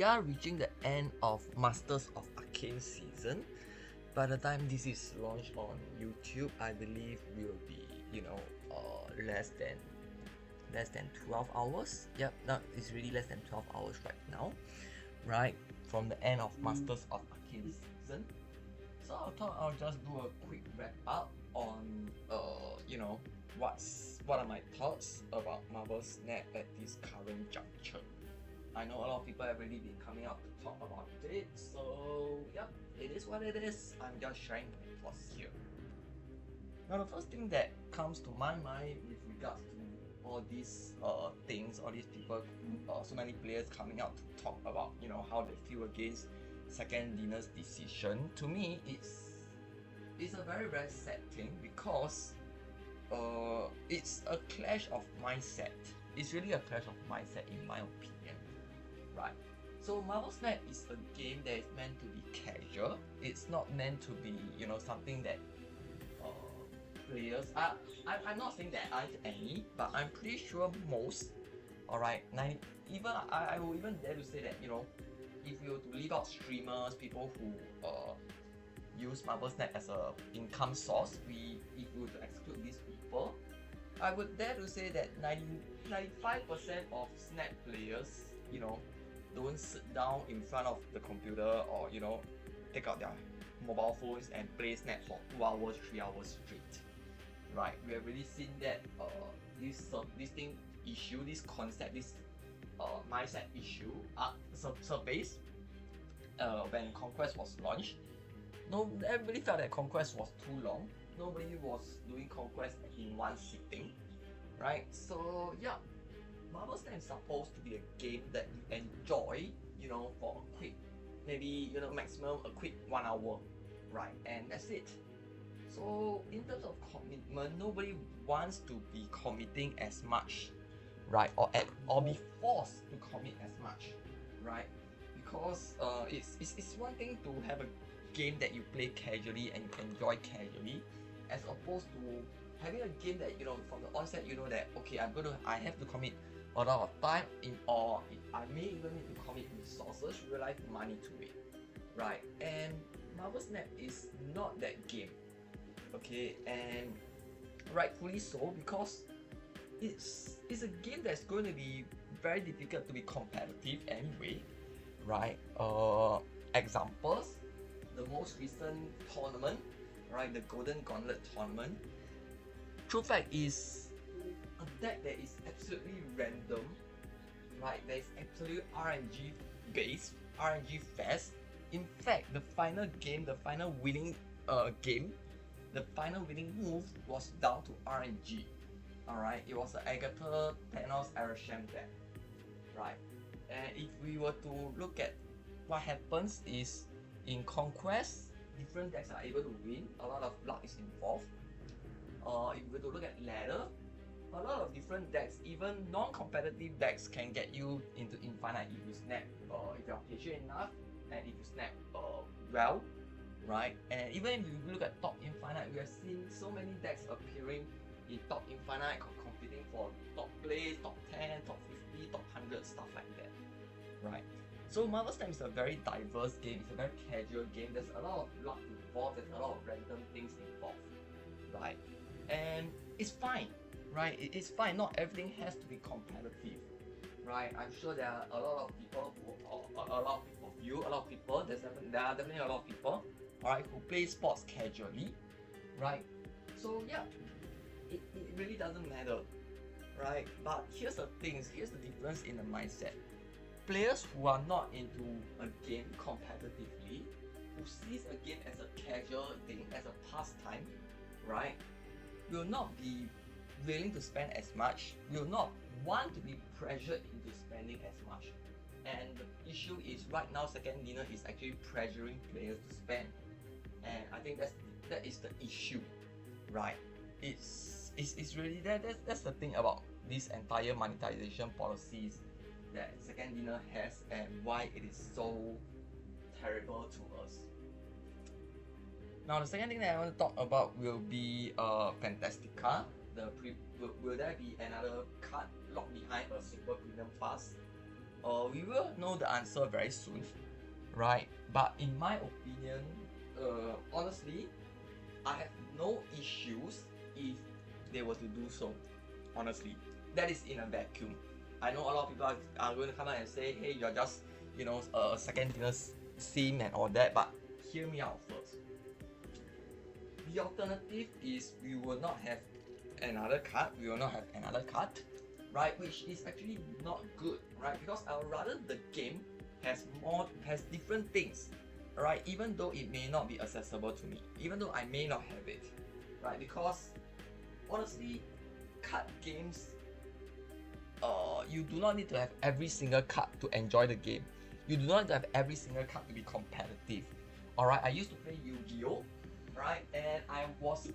we are reaching the end of Masters of Arcane season. By the time this is launched on YouTube, I believe will be less than 12 hours. Yep, no, it's really less than 12 hours right now, right? From the end of Masters of Arcane season. So I thought I'll just do a quick wrap up on what are my thoughts about Marvel Snap at this current juncture. I know a lot of people have already been coming out to talk about it, so yep, it is what it is. I'm just sharing my thoughts here. Now the first thing that comes to my mind with regards to all these things, all these people, so many players coming out to talk about how they feel against Second Dinner's decision, to me it's a very very sad thing because it's a clash of mindset. It's really a clash of mindset in my opinion, right? So Marvel Snap is a game that is meant to be casual. It's not meant to be something that players I'm not saying there aren't any, but I'm pretty sure most, alright, I will even dare to say that if you were to leave out streamers, people who use Marvel Snap as a income source, if you were to exclude these people, I would dare to say that 95% of Snap players, don't sit down in front of the computer or take out their mobile phones and play Snap for 2 hours, 3 hours straight. Right, we have really seen that this thing issue, this concept, this mindset issue surface when Conquest was launched. Everybody felt that Conquest was too long. Nobody was doing Conquest in one sitting, right? So yeah, Marvel Snap is supposed to be a game that you enjoy, for a quick, maybe maximum a quick 1 hour, right? And that's it. So in terms of commitment, nobody wants to be committing as much, right? Or be forced to commit as much, right? Because it's one thing to have a game that you play casually and you enjoy casually, as opposed to having a game that from the onset that okay, I have to commit a lot of time or I may even need to commit resources, real life money to it, right? And Marvel Snap is not that game, okay, and rightfully so, because it's a game that's going to be very difficult to be competitive anyway, right? Examples, the most recent tournament, right, the Golden Gauntlet tournament. True fact is a deck that is absolutely random, right? That is absolutely RNG based, RNG fest. In fact, the final game, the final winning game, the final winning move was down to RNG. Alright, it was the Agatha Thanos Arishem deck, right? And if we were to look at what happens is in Conquest, different decks are able to win. A lot of luck is involved. If we were to look at Ladder, a lot of different decks, even non-competitive decks, can get you into Infinite if you snap, if you're patient enough, and if you snap well, right? And even if you look at Top Infinite, we have seen so many decks appearing in Top Infinite, competing for top place, top 10, top 50, top 100, stuff like that, right? So Marvel Snap is a very diverse game, it's a very casual game, there's a lot of luck involved, there's a lot of random things involved, right? And it's fine, right? It's fine, not everything has to be competitive, right? I'm sure there are a lot of people there are definitely a lot of people, alright, who play sports casually, right? So yeah, it really doesn't matter, right? But here's the difference in the mindset. Players who are not into a game competitively, who sees a game as a casual thing, as a pastime, right, will not be willing to spend as much, will not want to be pressured into spending as much. And the issue is right now Second Dinner is actually pressuring players to spend. And I think that is the issue, right? It's really that's the thing about this entire monetization policies that Second Dinner has and why it is so terrible to us. Now the second thing that I want to talk about will be Fantastica. Will there be another card locked behind a super premium fast? We will know the answer very soon, right? But in my opinion, honestly, I have no issues if they were to do so. Honestly, that is in a vacuum. I know a lot of people are going to come out and say, hey, you're just, a second tier sim and all that, but hear me out first. The alternative is we will not have another card, right? Which is actually not good, right? Because I would rather the game has different things, right? Even though it may not be accessible to me, even though I may not have it, right? Because honestly, card games, you do not need to have every single card to enjoy the game. You do not need to have every single card to be competitive. Alright, I used to play Yu-Gi-Oh! Right, and I was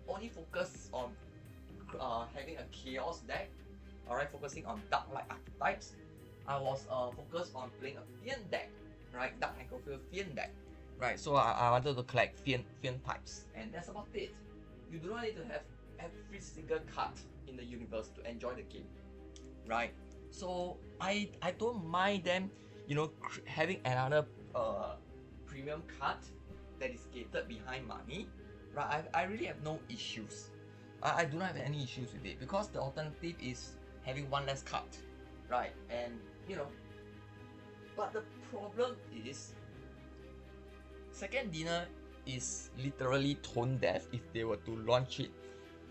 only focused on having a chaos deck. Alright, focusing on dark light archetypes. I was focused on playing a Fiend deck, right? Dark Necrophile Fiend deck. Right, so I wanted to collect Fiend types, and that's about it. You do not need to have every single card in the universe to enjoy the game, right? So I don't mind them, having another premium card that is gated behind money, right? I really have no issues. I do not have any issues with it because the alternative is having one less card, right? And but the problem is Second Dinner is literally tone deaf if they were to launch it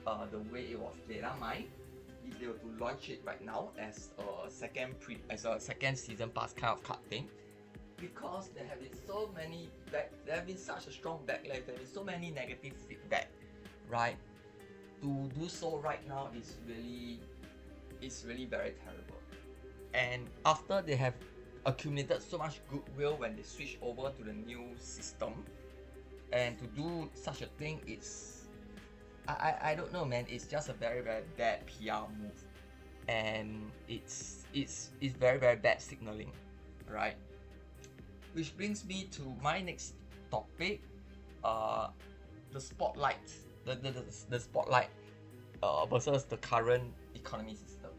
the way it was Deramai. If they were to launch it right now as a second season pass kind of card thing, because there have been such a strong backlash, there have been so many negative feedback, right? To do so right now is really very terrible. And after they have accumulated so much goodwill when they switch over to the new system, and to do such a thing, I don't know, man. It's just a very very bad PR move, and it's very very bad signaling, right? Which brings me to my next topic, the spotlight, the spotlight, versus the current economy system.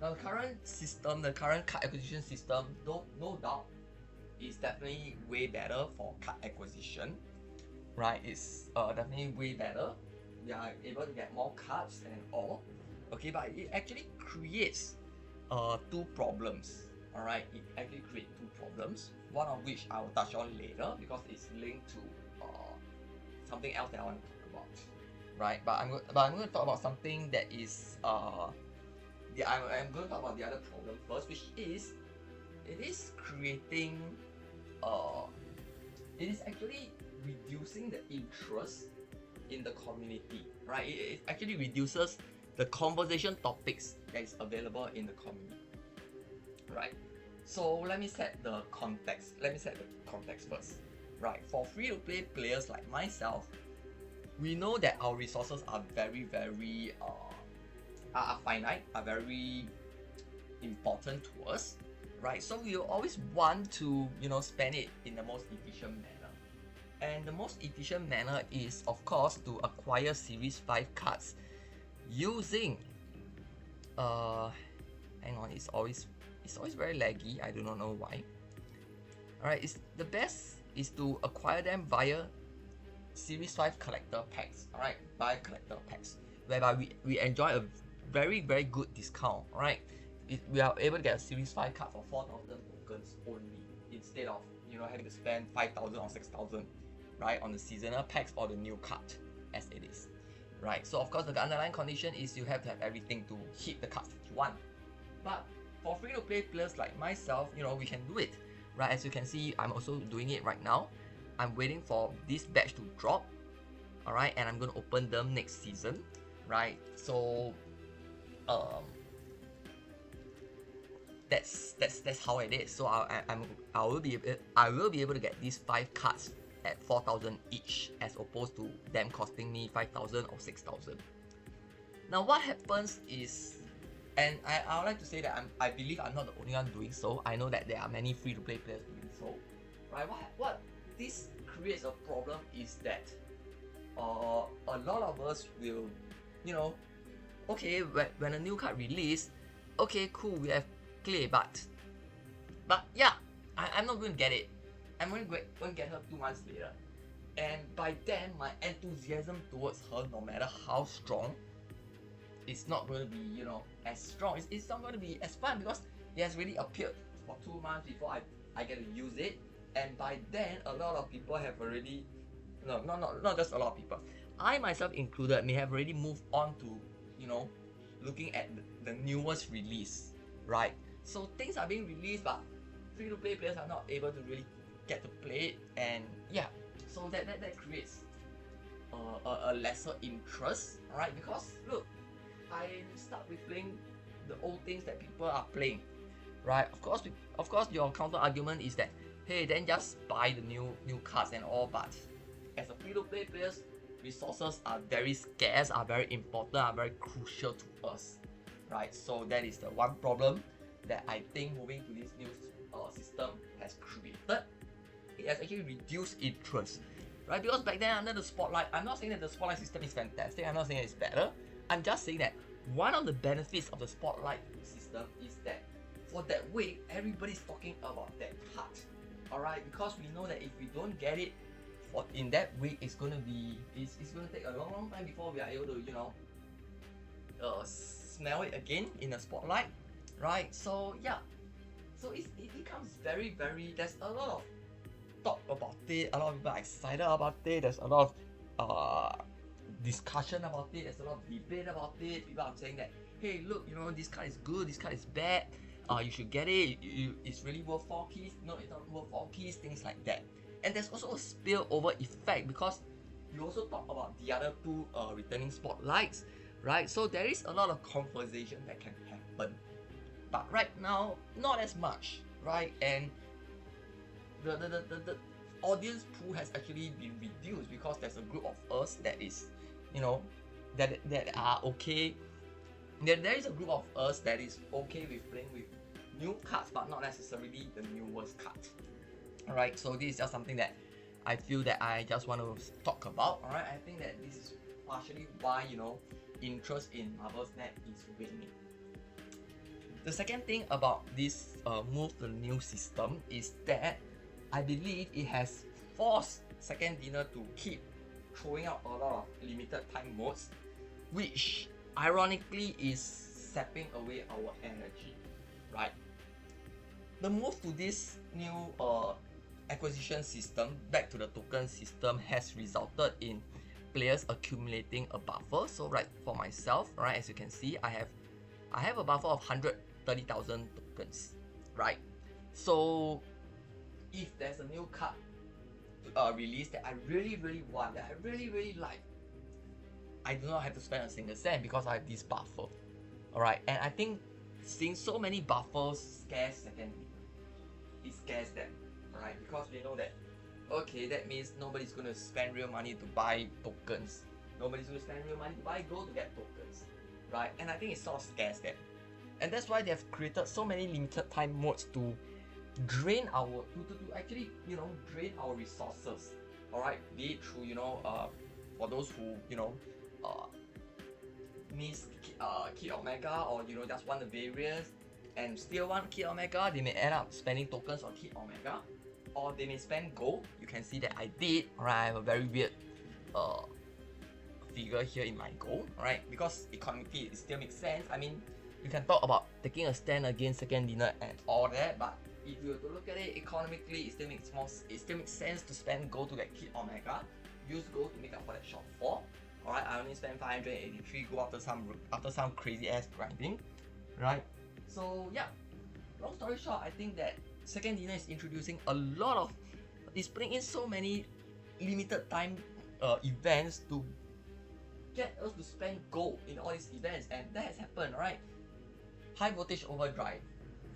Now, the current card acquisition system, no doubt, is definitely way better for card acquisition, right? It's definitely way better. We are able to get more cards and all, okay, but it actually creates two problems. Alright, it actually creates two problems, one of which I will touch on later because it's linked to something else that I want to talk about, right? But I'm going to talk about something that is I'm going to talk about the other problem first, which is it is creating it is actually reducing the interest in the community, right? It actually reduces the conversation topics that is available in the community, right? So let me set the context first, right? For free-to-play players like myself, we know that our resources are very very are finite, are very important to us, right? So we will always want to spend it in the most efficient manner. And the most efficient manner is, of course, to acquire Series 5 cards using hang on, it's always very laggy. I do not know why. Alright, the best is to acquire them via Series 5 collector packs. Alright, via collector packs, whereby we enjoy a very very good discount. Alright, we are able to get a Series 5 card for 4,000 tokens only, instead of having to spend 5,000 or 6,000, right, on the seasonal packs or the new card as it is, right? So of course the underlying condition is you have to have everything to hit the cards that you want. But for free-to-play players like myself, we can do it, right? As you can see, I'm also doing it right now. I'm waiting for this batch to drop, alright, and I'm going to open them next season, right? So that's how it is. So I will be able to get these 5 cards at 4,000 each, as opposed to them costing me 5,000 or 6,000. Now what happens is, and I would like to say that I believe I'm not the only one doing so. I know that there are many free-to-play players doing so, right? What this creates a problem is that a lot of us will, okay, when a new card release, okay, cool, we have Clay, but But yeah, I'm not going to get it. I'm only going to get her 2 months later. And by then, my enthusiasm towards her, no matter how strong, it's not going to be, you know, as strong. It's not going to be as fun because it has really appeared for 2 months before I get to use it. And by then, a lot of people have already, no, not just a lot of people, I myself included, may have already moved on to, you know, looking at the newest release, right? So things are being released, but free-to-play players are not able to really get to play it, and yeah, so that creates a lesser interest, right? Because look, I start with playing the old things that people are playing, right? Of course, your counter argument is that, hey, then just buy the new cards and all, but as a free-to-play players, resources are very scarce, are very important, are very crucial to us, right? So that is the one problem that I think moving to this new system has created. It has actually reduced interest, right? Because back then under the Spotlight, I'm not saying that the Spotlight system is fantastic, I'm not saying it's better, I'm just saying that one of the benefits of the Spotlight system is that for that week, everybody's talking about that card, alright? Because we know that if we don't get it in that week, it's gonna take a long time before we are able to, you know, smell it again in the Spotlight, right? So yeah, so it becomes very, there's a lot of talk about it, a lot of people are excited about it, there's a lot of discussion about it, there's a lot of debate about it. People are saying that, hey, look, you know, this card is good, this card is bad, you should get it, it's really worth 4 keys, no, it's not worth 4 keys, things like that. And there's also a spillover effect because you also talk about the other 2 returning Spotlights, right? So there is a lot of conversation that can happen, but right now not as much, right? And the audience pool has actually been reduced because there's a group of us that is, you know, that are okay. There is a group of us that is okay with playing with new cards, but not necessarily the newest cards. Alright, so this is just something that I feel that I just want to talk about. Alright, I think that this is partially why, you know, interest in Marvel Snap is waning. The second thing about this move to the new system is that I believe it has forced Second Dinner to keep throwing out a lot of limited time modes, which ironically is sapping away our energy, right? The move to this new acquisition system back to the token system has resulted in players accumulating a buffer. So right, for myself, right, as you can see, I have a buffer of 130,000 tokens, right? So if there's a new card release that I really want, that I really like, I do not have to spend a single cent because I have this buffer. Alright, and I think seeing so many buffers scares Second Dinner. It scares them, right? Because they know that, okay, that means nobody's going to spend real money to buy tokens. Nobody's going to spend real money to buy gold to get tokens, right? And I think it sort of scares them. And that's why they have created so many limited time modes to drain our, to actually, you know, drain our resources, alright? Be it through, you know, for those who, you know, miss Kid Omega, or, you know, just want the variants and still want Kid Omega, they may end up spending tokens on Kid Omega, or they may spend gold. You can see that I did, alright, I have a very weird figure here in my gold, alright, because economically it still makes sense. I mean, you can talk about taking a stand against Second Dinner and all that, but if you were to look at it economically, it still makes sense to spend gold to get Kid Omega, use gold to make up for that shortfall. Alright, I only spent 583 gold after some crazy ass grinding, right? So yeah, long story short, I think that Second Dinner is introducing a lot of, is putting in so many limited time events to get us to spend gold in all these events, and that has happened, right? High Voltage Overdrive,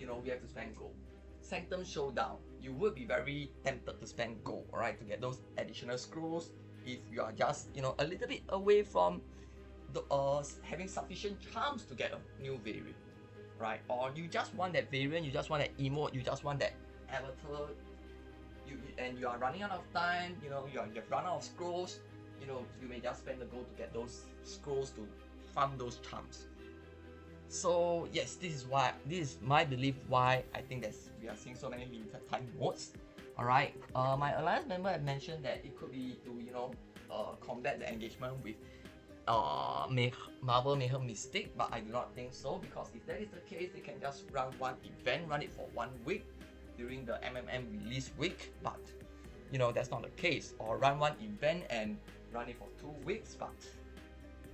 you know, we have to spend gold. Sanctum Showdown, you would be very tempted to spend gold, alright, to get those additional scrolls if you are just, you know, a little bit away from the having sufficient charms to get a new variant, right? Or you just want that variant, you just want that emote, you just want that avatar, and you are running out of time, you know, you've run out of scrolls, you know, you may just spend the gold to get those scrolls to farm those charms. So yes, this is my belief why I think that we are seeing so many limited time modes. Alright, my alliance member had mentioned that it could be to combat the engagement with Marvel Mayhem Mystic, but I do not think so, because if that is the case, they can just run one event, run it for 1 week during the MMM release week, but that's not the case. Or run one event and run it for 2 weeks, but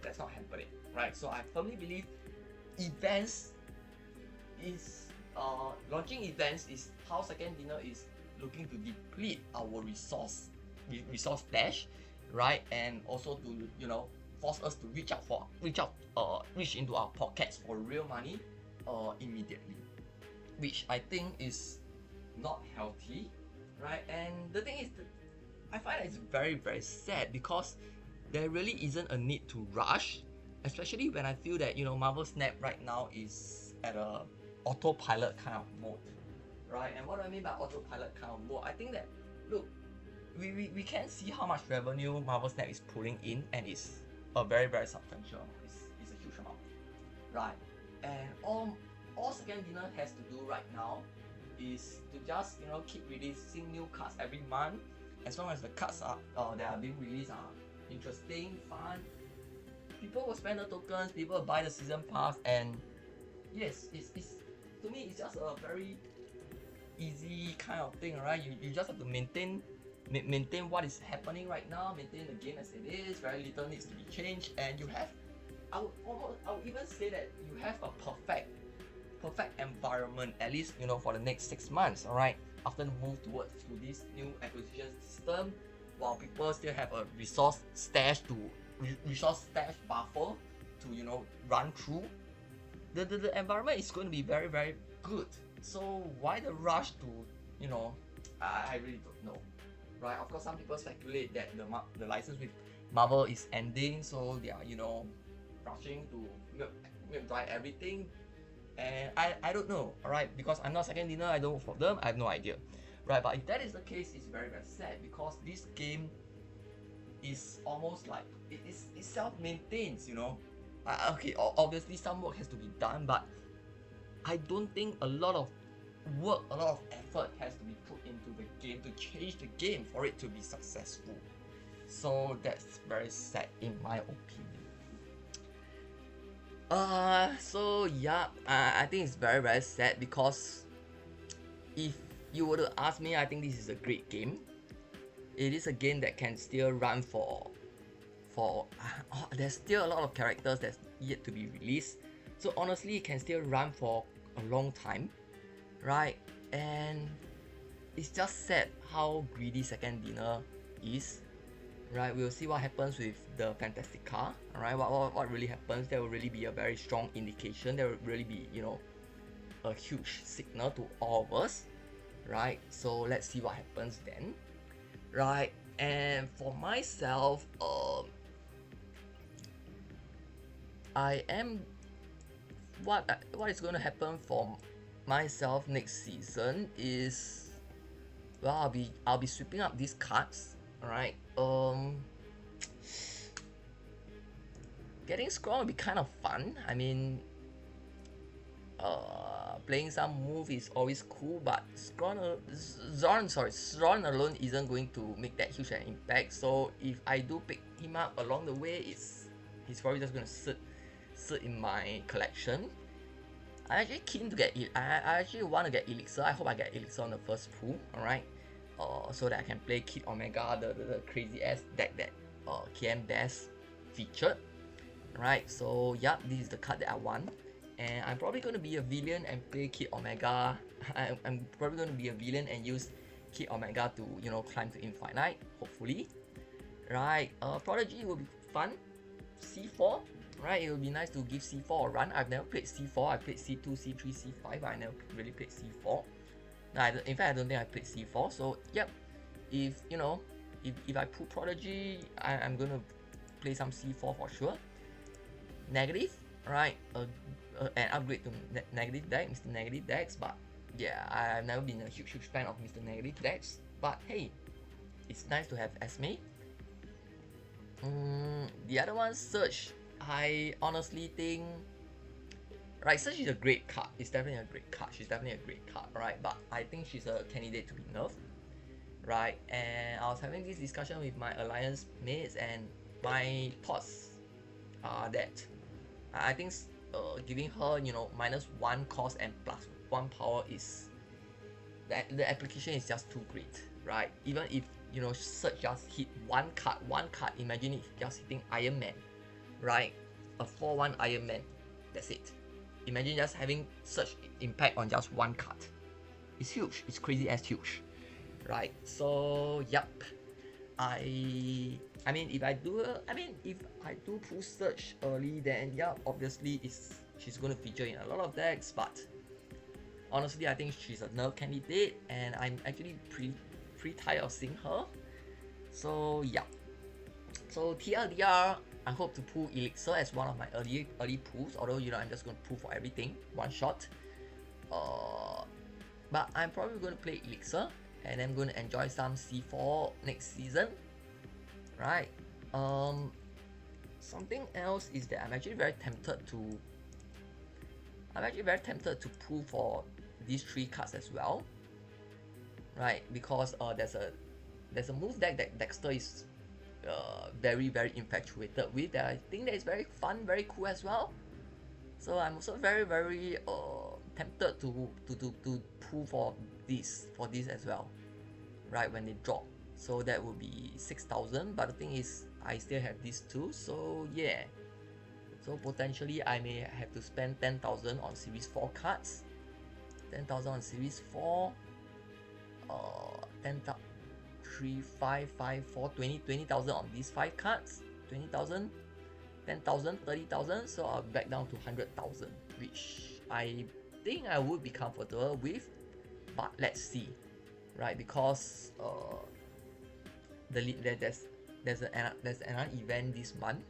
that's not happening, right? So I firmly believe events is launching events is how Second Dinner is looking to deplete our resource dash, right? And also to force us to reach into our pockets for real money immediately, which I think is not healthy, right? And the thing is that I find that it's very, very sad, because there really isn't a need to rush, especially when I feel that Marvel Snap right now is at a autopilot kind of mode, right? And what do I mean by autopilot kind of mode? I think that, look, we can see how much revenue Marvel Snap is pulling in, and it's a very, very substantial amount. It's a huge amount, right? And all Second Dinner has to do right now is to just keep releasing new cards every month, as long as the cards that are being released are interesting, fun. People will spend the tokens, people will buy the season pass, and yes, it's to me it's just a very easy kind of thing, right? You just have to maintain what is happening right now, maintain the game as it is. Very little needs to be changed, and you have, I would even say that you have a perfect environment, at least for the next 6 months. All right, after the move to this new acquisition system, while people still have a resource stash buffer to run through, the environment is going to be very, very good. So why the rush to I really don't know, right? Of course, some people speculate that the license with Marvel is ending, so they are rushing to milk dry everything, and I don't know, alright, because I'm not Second Dinner, I don't work for them, I have no idea, right? But if that is the case, it's very, very sad, because this game is almost like it self-maintains, okay, obviously some work has to be done, but I don't think a lot of work, a lot of effort has to be put into the game to change the game for it to be successful. So that's very sad in my opinion. So yeah, I think it's very, very sad, because if you were to ask me, I think this is a great game. It is a game that can still run for there's still a lot of characters that's yet to be released. So honestly, it can still run for a long time, right? And it's just sad how greedy Second Dinner is, right? We'll see what happens with the Fantastic Car, alright? What really happens? There will really be a very strong indication. There will really be, a huge signal to all of us, right? So let's see what happens then, right? And for myself, I am what is going to happen for myself next season is, well, I'll be sweeping up these cards, alright. Getting strong will be kind of fun. I mean, playing some move is always cool, but Zron alone isn't going to make that huge an impact. So if I do pick him up along the way, he's probably just gonna sit in my collection. I actually keen to get I actually want to get Elixir. I hope I get Elixir on the first pool, alright. So that I can play Kid Omega, the crazy ass deck that KM Bass featured. Right, so yeah, this is the card that I want. And I'm probably going to be a villain and play Kid Omega. I'm probably going to be a villain and use Kid Omega to, climb to Infinite, hopefully. Right, Prodigy will be fun. C4, right, it will be nice to give C4 a run. I've never played C4, I played C2, C3, C5, but I never really played C4. In fact, I don't think I played C4, so yep. If I pull Prodigy, I'm going to play some C4 for sure. Negative, right? An upgrade to Negative deck, Mr. Negative decks, but yeah, I've never been a huge fan of Mr. Negative decks. But hey, it's nice to have Esme. The other one, Surge. I honestly think Right, so she's a great card. It's definitely a great card. She's definitely a great card, right? But I think she's a candidate to be nerfed, right? And I was having this discussion with my alliance mates, and my thoughts are that I think giving her, you know, -1 cost and +1 power is the application is just too great, right? Even if, you know, Surge just hit one card, imagine if just hitting Iron Man, right? A 4-1 Iron Man, that's it. Imagine just having such impact on just one card. It's huge. It's crazy as huge, right? So yep, I mean if I do pull Surge early, then yeah, obviously she's gonna feature in a lot of decks. But honestly, I think she's a nerf candidate, and I'm actually pretty tired of seeing her. So yeah. So TLDR, I hope to pull Elixir as one of my early pulls, although, you know, I'm just going to pull for everything, one shot. But I'm probably going to play Elixir, and I'm going to enjoy some C4 next season, right? Something else is that I'm actually very tempted to pull for these 3 cards as well, right? Because there's a move deck that Dexter is very infatuated with, that I think that is very fun, very cool as well. So I'm also very tempted to pull for this as well, right, when they drop. So that would be 6,000, but the thing is I still have these 2, so yeah. So potentially I may have to spend 10,000 on series 4 cards, 10,000 on series 4, 10,000, 3, 5, 5, 4, 20,000 on these 5 cards, 20,000, 10,000, 30,000, so I'll back down to 100,000, which I think I would be comfortable with, but let's see, right? Because there's another event this month,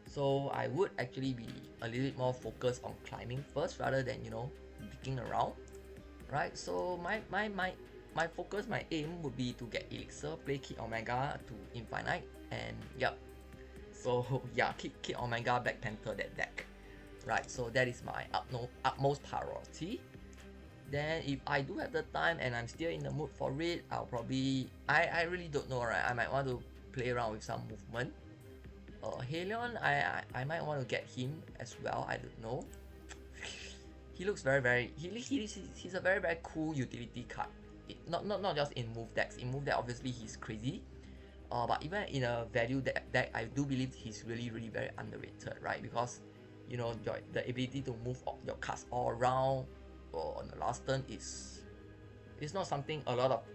so I would actually be a little bit more focused on climbing first rather than, you know, dicking around, right? So my focus, my aim would be to get Elixir, play Kid Omega to Infinite, and yep. So yeah, Kid Omega Black Panther that deck, right? So that is my utmost priority. Then if I do have the time and I'm still in the mood for it, I'll probably, I really don't know, right? I might want to play around with some movement. Helion, I might want to get him as well. I don't know. He looks he's a very cool utility card. Not just in move decks. In move deck, obviously he's crazy. But even in a value deck, I do believe he's really very underrated, right? Because, you know, the ability to move your cards all around on the last turn is not something a lot of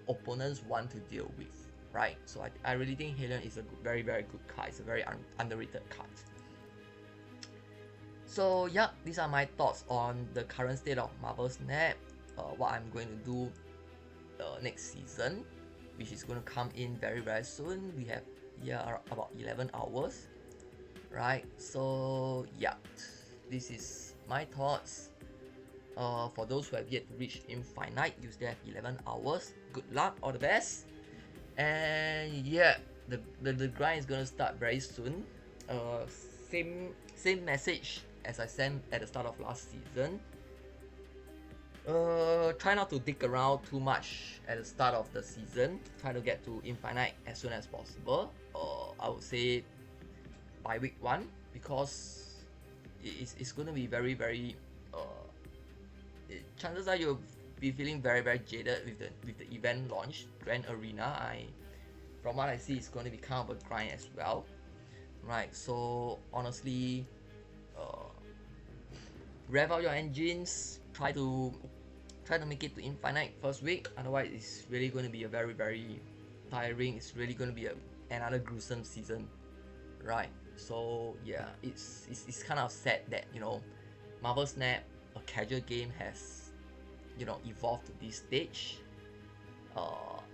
opponents want to deal with, right? So I really think Helion is a very good card. It's a very underrated card. So yeah, these are my thoughts on the current state of Marvel Snap. What I'm going to do next season, which is going to come in very soon. We have about 11 hours, right? So yeah, this is my thoughts. For those who have yet to reach Infinite, you still have 11 hours. Good luck, all the best. And yeah, the grind is gonna start very soon. Same message as I sent at the start of last season. Try not to dig around too much at the start of the season. Try to get to Infinite as soon as possible. I would say by week 1, because it's going to be very chances are you'll be feeling very jaded with the event launch, Grand Arena. From what I see, it's going to be kind of a grind as well, right? So honestly, rev out your engines. Try to make it to Infinite first week. Otherwise, it's really going to be a very tiring. It's really going to be another gruesome season, right? So yeah, it's kind of sad that, you know, Marvel Snap, a casual game, has, you know, evolved to this stage.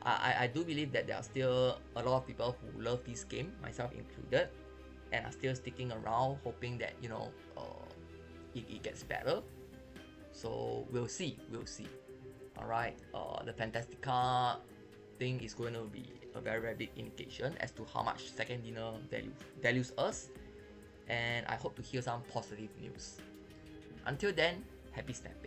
I do believe that there are still a lot of people who love this game, myself included, and are still sticking around, hoping that, you know, it gets better. So we'll see. Alright, the Fantastica thing is going to be a very big indication as to how much Second Dinner values us, and I hope to hear some positive news. Until then, happy step.